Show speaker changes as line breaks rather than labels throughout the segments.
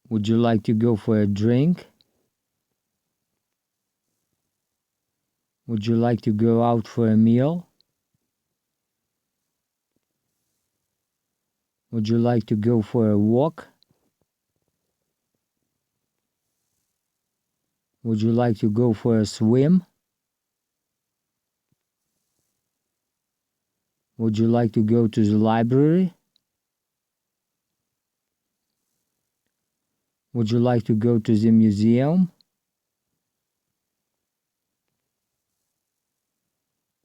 Would you like to go for a drink? Would you like to go out for a meal? Would you like to go for a walk? Would you like to go for a swim? Would you like to go to the library? Would you like to go to the museum?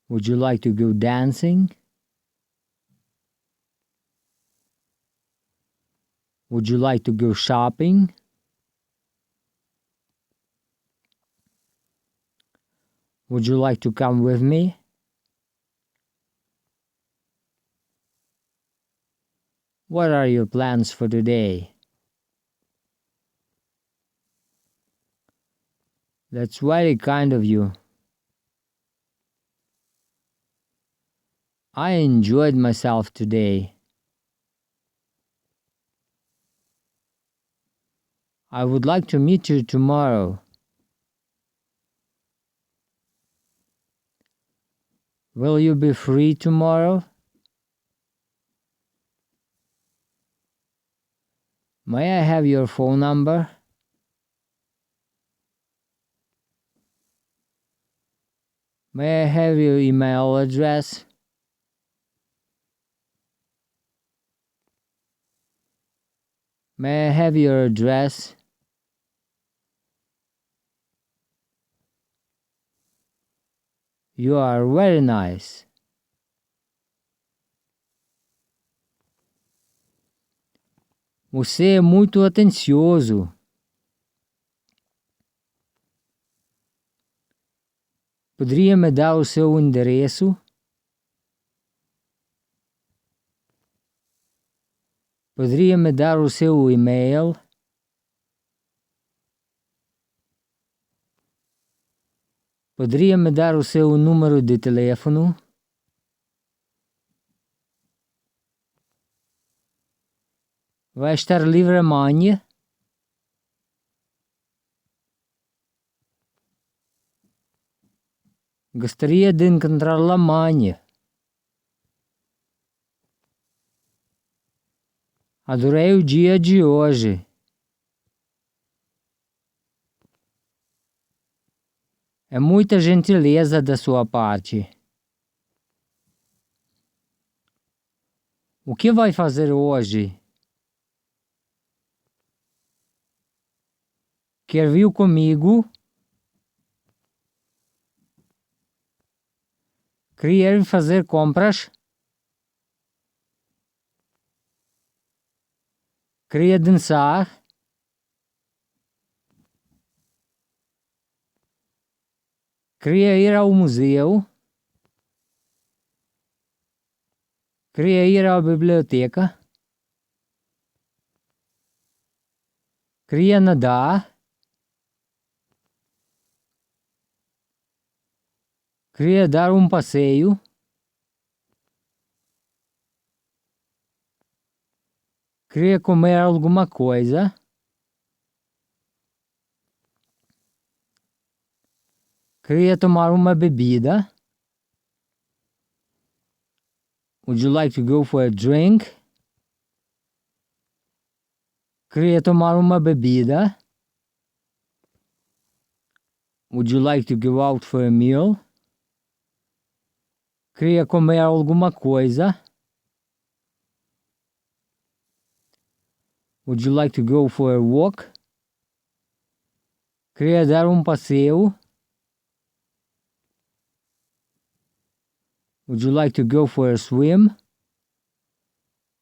Would you like to go dancing? Would you like to go shopping? Would you like to come with me? What are your plans for today? That's very kind of you. I enjoyed myself today. I would like to meet you tomorrow. Will you be free tomorrow? May I have your phone number? May I have your email address? May I have your address? You are very nice. Você é muito atencioso. Poderia me dar o seu endereço? Poderia me dar o seu e-mail? Poderia me dar o seu número de telefone? Vai estar livre amanhã? Gostaria de encontrá-la amanhã. Adorei o dia de hoje. É muita gentileza da sua parte. O que vai fazer hoje? Quer vir comigo? Quer ir fazer compras? Queria dançar? Queria ir ao museu? Queria ir à biblioteca? Queria nadar? Queria dar um passeio? Queria comer alguma coisa? Queria tomar uma bebida? Would you like to go for a drink? Queria tomar uma bebida? Would you like to go out for a meal? Queria comer alguma coisa? Would you like to go for a walk? Queria dar um passeio? Would you like to go for a swim?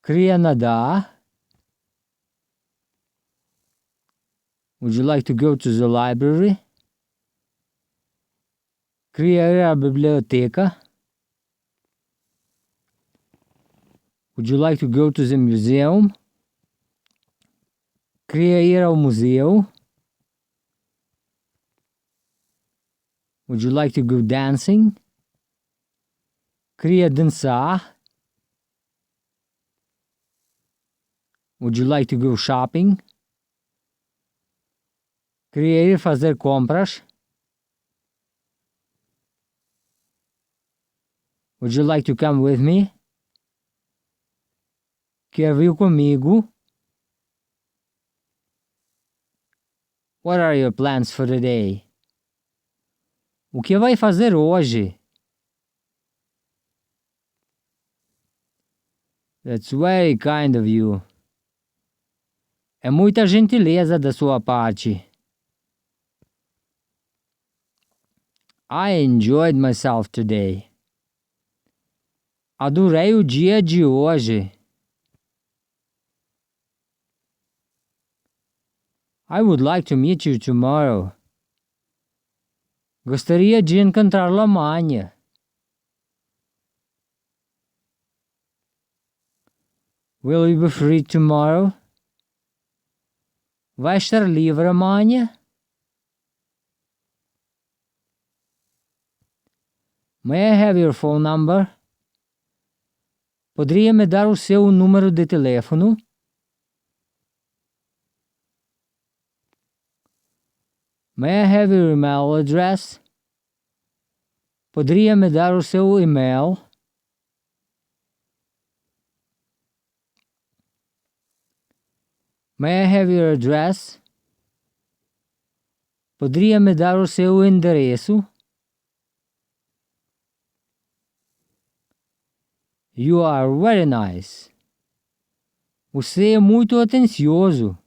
Queria nadar? Would you like to go to the library? Queria ir à biblioteca? Would you like to go to the museum? Queria ir ao museu? Would you like to go dancing? Queria dançar? Would you like to go shopping? Queria ir fazer compras. Would you like to come with me? Quer vir comigo? What are your plans for the day? O que vai fazer hoje? That's very kind of you. É muita gentileza da sua parte. I enjoyed myself today. Adorei o dia de hoje. I would like to meet you tomorrow. Gostaria de encontrá-lo amanhã. Will you be free tomorrow? Vai estar livre amanhã? May I have your phone number? Poderia me dar o seu número de telefone? May I have your email address? Poderia me dar o seu e-mail? May I have your address? Poderia me dar o seu endereço? You are very nice. Você é muito atencioso.